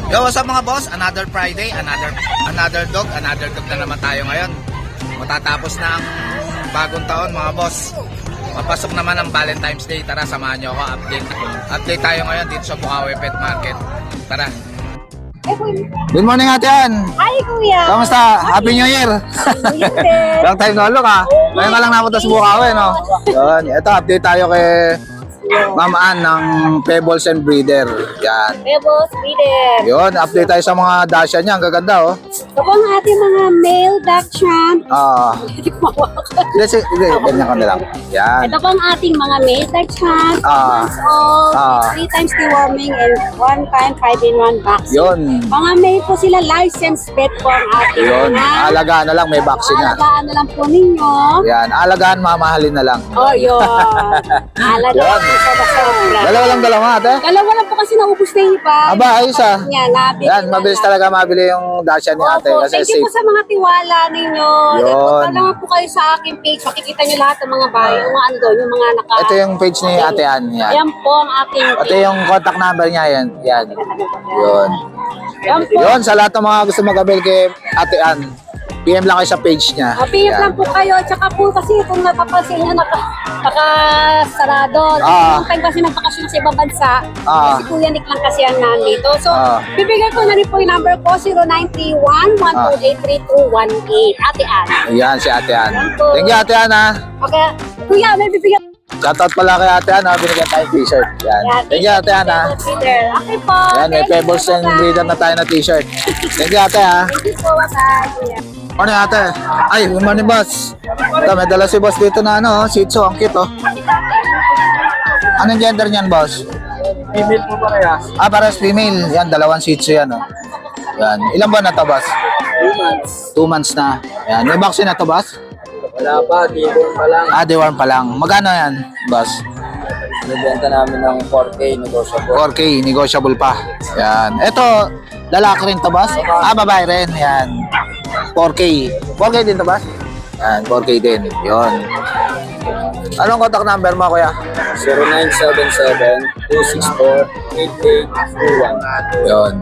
Yo, what's up mga boss? Another Friday, another dog na naman tayo ngayon. Matatapos na ang bagong taon mga boss. Papasok naman ang Valentine's Day. Tara, samahan nyo ako. Update tayo ngayon dito sa Bukawi Pet Market. Tara. Good morning Ate Ann. Hi, Kuya. Kamusta? Happy New Year. Long time no look ha. Ngayon ka lang napunta sa Bukawi, no? Yun. Ito, update tayo kay Ma'am Ann ng Pebbles and Breeder. Yan. Pebbles, Breeder. Yun, update tayo sa mga dasha niya. Ang gaganda, oh. Ito po ang ating mga male Dachshund. Hindi, ganyan ka na lang. Yan. Ito po ang ating mga male Dachshund. Ah. All, 3 times deworming and 1 time 5-in-1 vaccine. Yun. Mga male po sila, licensed pet po ang ating Yun. mga. Alagaan na lang, may vaccine na. Alagaan na lang po ninyo. Yan. Alagaan, mamahalin na lang. Oh, yun. Alagaan. Yun. Dalawa lang ate. Dalawa lang po kasi naubos na yung iba. Aba, ayos ah. Yan, mabilis talaga mabili yung dasha ni ate Opo, kasi thank you safe. po sa mga tiwala ninyo. Yun. Punta naman po kayo sa aking page. Makikita nyo lahat ng mga bayo, yung mga ano doon, yung mga naka... Ito yung page ni Ate Ann. Yan. Ayan po ang aking Ito yung contact number niya. Yan. Yan. Yun. Ayan po. Yun, sa lahat ng mga gusto mag-avail kay Ate Ann, PM lang kayo sa page niya. PM Yan. lang po kayo. Tsaka po kasi kung napapansin nyo, nakasarado. Ah. Yung time kasi nagpakasyon sa ibang bansa. Ah. Si Kuya Nick lang kasi ang nandito. So, Ah. bibigay ko na rin po yung number ko, 0931-128-3218. Ate Ann. Yan, si Ate Ann. Yan po. Thank you, Ate Ann, ha. Okay. Kuya, may bibigyan. Shoutout pala kay Ate Ann, ha. Binigyan tayong t-shirt. Yan. Thank you, Ate Ann, ha. Okay po. Yan, may Thank you Pebbles po, and bye-bye. Breeder na tayo na t-shirt. Thank you, Ate, ha. Thank you po, bye-bye, Kuya. Morning, Ate. Ay, good morning, boss. Ito, may dala si boss dito na ano, Shih Tzu. Ang cute, oh. Anong gender niyan, boss? Female po ba kaya? Parehas female. Yan, dalawang Shih Tzu yan, oh. Yan. Ilan ba na to, boss? 2 months. 2 months na. Yan. May vaccine na to, boss? Wala pa, deworm pa lang. Deworm pa lang. Magkano yan, boss? Nabenta namin ng 4K negotiable. 4K, negotiable pa. Yan. Ito, lalaki rin to, boss? Babae rin. Yan. 4K. 4K din to, boss? Yan, 4K din. Yun. Anong contact number mo, kuya? 0977-264-8821. Yun.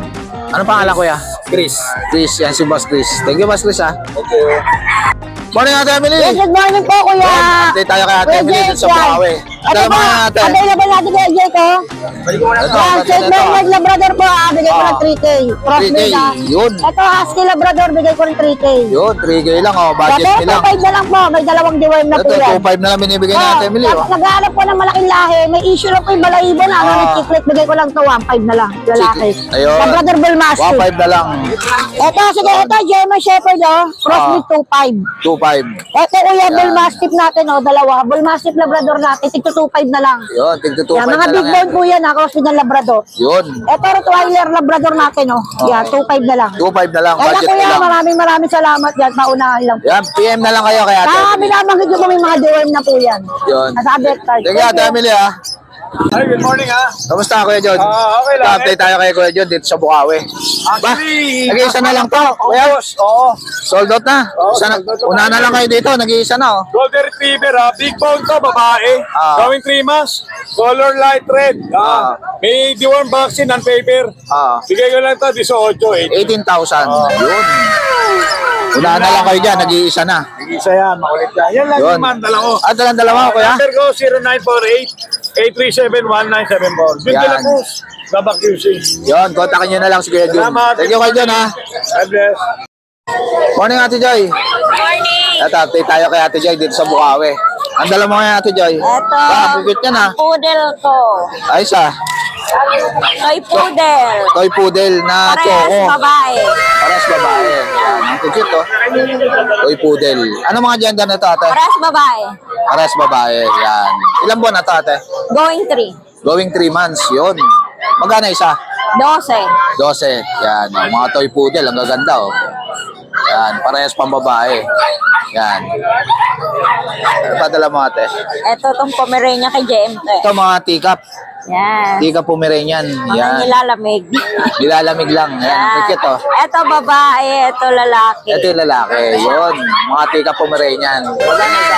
Anong pangalan, kuya? Chris. Chris. Yan si Boss Chris. Thank you, Boss Chris, ha. Thank you. Morning, Ate Emily. Yes, good morning po, Kuya. Yan, update tayo kay Ate Emily dito sa Bukawi. Ito Dalawa po, mga ate. available natin kay AJ ko. Ito, Yan, St. Bernard Labrador po, bigay ko ng 3K. 3K. Yun. Ito, Husky Labrador, bigay ko ng 3K. Yun, 3K lang, oh. Budget Ito, nila. 2.5 na lang po, may dalawang deworm na po Ito, yan. 2.5 na lang binibigay ni Ate Emily, oh. Nag-aalap po ng malaking lahi, may issue lang po yung balahibo na, chiclet, bigay ko lang to, 1.5 na lang, lalaki. Ayun. Labrador Bull Mastiff. 1.5 na lang. Ito, sige, ito, German Shepherd, crossbreed 2.5. 2.5. Ito, Kuya, Yan. Bull Mastiff natin, dalawa. Bull Mastiff Labrador natin, tigto 2.5 na lang. Yun, tigto 2.5 Yan, na mga lang big yan. bone po yan, crossbreed ng Labrador. Yun. Ito, Rottweiler Labrador natin, Yan, 2.5 na lang. 2.5 na lang, Kaya budget Kuya, na lang. maraming salamat yan, paunahan lang. Yan, PM na lang kayo kay Ate Kaya Emily. binabanggit ko may mga deworm na po yan. Yun. Nasa advertise. Thank you, Ate Emily, ha. Hi, good morning ha. Kamusta, Kuya John? Okay lang. Update tayo kay Kuya John dito sa Bukawi. Actually, Nag-iisa na lang to. Kuya, Oo. sold out na. Oo, Isa na, sold out na. una na lang kayo dito, nag-iisa na, oh. Golden Retriever ha. Big bone to, babae. Going 3 months. Color light red. May deworm vaccine on paper. Bigay ko lang to, 18. 18,000. Yun. Una na lang kayo dyan, nag-iisa na. Isa yan, makulit yan. Yan lang Yun. yung man, dalawa. Dalang dalawa, Kuya. Number ko, 0948-837-1974. Good Yan. na Cruz. Babak QC. Yun, kontakin nyo na lang si Kuya John. Salamat. Thank you, Kuya John, ha. God bless. Morning, Ate Joy. Morning! Ito, update tayo kay Ate Joy dito sa Bukawi. Ang dala mo kay Ate Joy. Ito, Bukit yan, ha. poodle ko. Ayos, ha. Toy poodle. Toy poodle na Parehas choco. babae. Parehas babae. Yan, ang cute, oh. Toy poodle. Ano mga gender na ito, Ate? Parehas babae. Parehas babae. Yan. Ilang buwan na ito, Ate? Going 3. Going 3 months. Yun. Magkano isa? 12. 12. Yan. Ang mga toy poodle. Ang gaganda, oh. Yan. Parehas pang babae. Yan. Ano pa dala mo, Ate? Ito tong Pomerania kay JM to. Ito mga teacup. Yan. Teacup Pomeranian. Mga Yan. nilalamig. Nilalamig lang. Yan. Cute, oh. Ito babae, ito lalaki. Ito yung lalaki. Yun. Mga teacup Pomeranian. Magkano isa?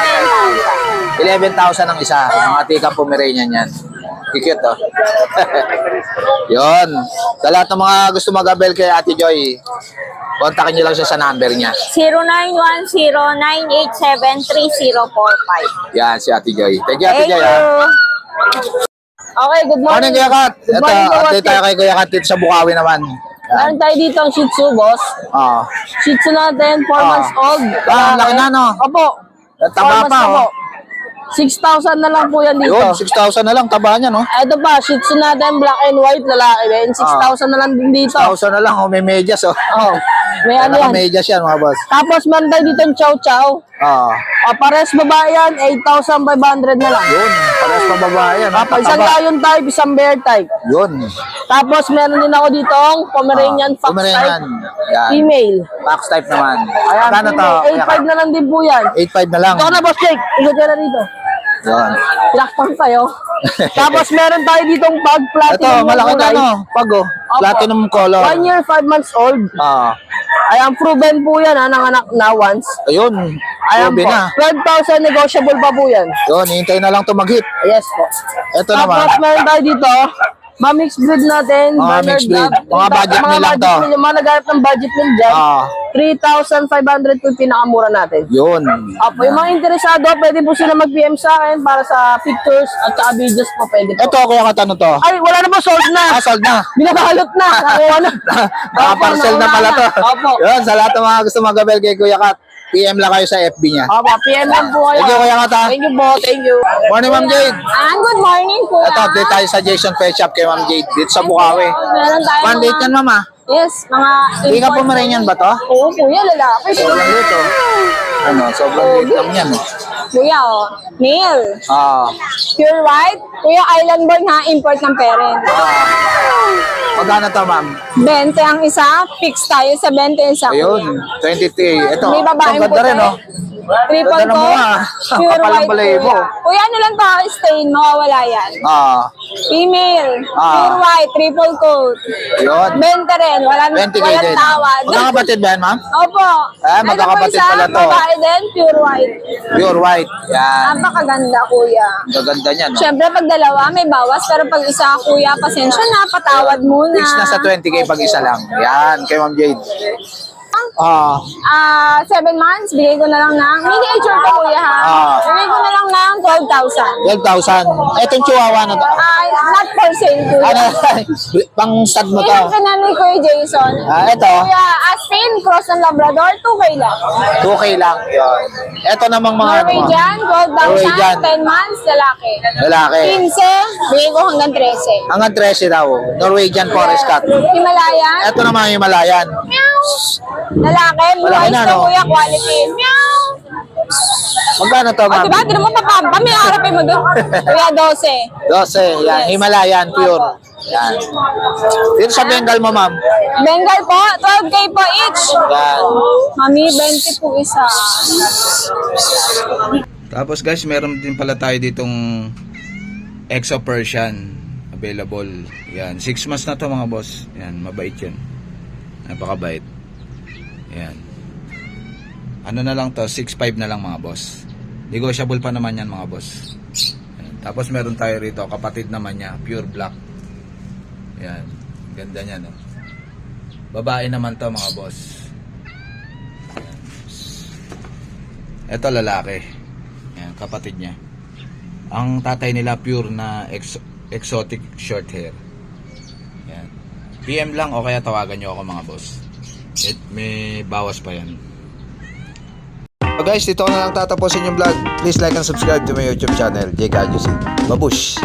11,000 ang isa. Mga teacup Pomeranian yan. Kikit, oh. Yun. Sa lahat ng mga gusto mag-abel kay Ate Joy, kontakin niyo lang siya sa number niya. 0910-987-3045. Yan, si Ate Joy. Thank you, Ate Thank Joy, you. ha. Okay, good Morning, morning. Kuya Kat. Good Ito, morning, Kuya update tayo Kat. kay Kuya Kat dito sa Bukawi naman. Meron tayo dito ang Shih Tzu, boss. Oh. Shih Tzu natin, 4 months old. Ah, laki na, no? Opo. Taba 4 months pa, na oh. po. 6,000 na lang po yan dito. Yun, 6,000 na lang, taba niya, no? Ito pa, Shih Tzu natin, black and white, lalaki din. 6,000 na lang din dito. 6,000 na lang, oh, may medyas, oh. Oh, may ano yan. Naka-medyas yan, mga boss. Tapos meron tayo dito ang Chow Chow. Ah. Pares babae yan, 8,500 na lang. Yun, pares pa babae yan. Isang lion type, isang bear type. Yun. Tapos meron din ako dito ang Pomeranian Fox Pomeranian. type. Yan. Female. Fox type naman. Ayan, Magkano to? female. 8,500 na lang din po yan. 8,500 na lang. Ito na, Boss Jake. Ikot ka na dito. Yun. Pinakpan tayo. Tapos meron tayo ditong pag Ito, platinum. malaki na, no? Pag, oh. Platinum color. 1 year, 5 months old. Ah. Ayan, proven po yan, ha, nanganak na once. Ayun. Ayan Probe po. na. 12,000 negotiable pa po yan. Yun, hintay na lang to mag-hit. Yes po. Ito naman. Tapos meron tayo dito, mixed breed natin. Mga Bernard mixed breed. Lab. Mga budget meal lang to. Yung mga naghanap ng budget meal dyan, Ah. 3,500 po yung pinakamura natin. Yun. Apo, yung mga interesado, pwede po sila mag-PM sa akin para sa pictures at sa videos po pwede po. Ito, Kuya Kat, ano to? Ay, wala na po, sold na. Sold na. Binabalot na. Nakuha na. Naka-parcel na pala to. Opo. Yun, sa lahat ng mga gusto mag-abel kay Kuya Kat, PM lang kayo sa FB niya. Opo, PM lang po kayo. Thank you, Kuya Kat, ha. Thank you po, thank you. Morning, Ma'am Jade. Good morning po. Ito, update tayo sa Jason Pet Shop kay Ma'am Jade dito sa Bukawi. Meron tayo Pandate yan, Ma'am, ha? Yes, mga... Hindi ka Pomeranian ba to? Oo, kuya, lalaki. Sobrang lito. Ano, sobrang late lang yan, no? Kuya, oh. Male. Ah. Pure white. Kuya, island born ha, import ng parent. Magkano to, Ma'am? 20 ang isa, fix tayo sa 20 ang isa. Ayun, 23. Ito, May babaeng ang ganda rin, no? Triple Ganda ng coat, mukha. pure Kapal ng white balahibo. kuya. Kuya, ano lang pa, stain, mawawala yan. Ah, Female, Ah. pure white, triple coat. yun. 20 rin, walang 20K walang din. tawad. Magkakapatid ba yan, Ma'am? Opo. Ah, Ito magkakapatid po isa, pala to. babae din, pure white. Pure white. Yan. Napakaganda, kuya. Gaganda niya, no? Siyempre, pag dalawa, may bawas. Pero pag isa, kuya, pasensya na, patawad muna. Fix na sa 20K pag isa lang. Yan, kay Ma'am Jade. 7 months, bigay ko na lang ng miniature ko, kuya, ha? Ah. Bigay ko na lang ng 12,000. 12,000. Etong chihuahua na to. Not for sale, kuya. Ano, pang stud mo to. Ilang pinanay ko yung Jason? Ito. Kuya, Aspin, cross ng Labrador, 2K lang. 2K lang. Yun. Ito namang mga ano mo. Norwegian, Norwegian. 12,000, 10 months, lalaki. Lalaki. 15, bigay ko hanggang 13. Hanggang 13 daw. Norwegian Forest Cat. Himalayan, Ito naman yung Himalayan. meow. Lalaki, blue Malaki eyes na, na, no? kuya, quality. Meow. Magkano to, O, Ma'am? diba? Di mo papamba, may harapin mo doon. Kuya, 12. 12. Yan. Yes. Himalayan pure. Yan. Dito sa Bengal mo, Ma'am. Bengal po, 12K po each. Yan. Mami, 20 po isa. Tapos guys, meron din pala tayo ditong Exo Persian available. Yan, 6 months na to mga boss. Yan, mabait yan. Napakabait. Yan. Ano na lang to, 6.5 na lang mga boss. Negotiable pa naman yan mga boss. Yan. Tapos meron tayo rito, kapatid naman niya, pure black. Yan, ganda niya, no. Babae naman to mga boss. Yan. Ito lalaki. Yan, kapatid niya. Ang tatay nila pure na exotic short hair. Yan. PM lang o kaya tawagan nyo ako mga boss. May bawas pa yan. So guys, dito ko na lang tatapusin yung vlog. Please like and subscribe to my YouTube channel, JKJC. Babush!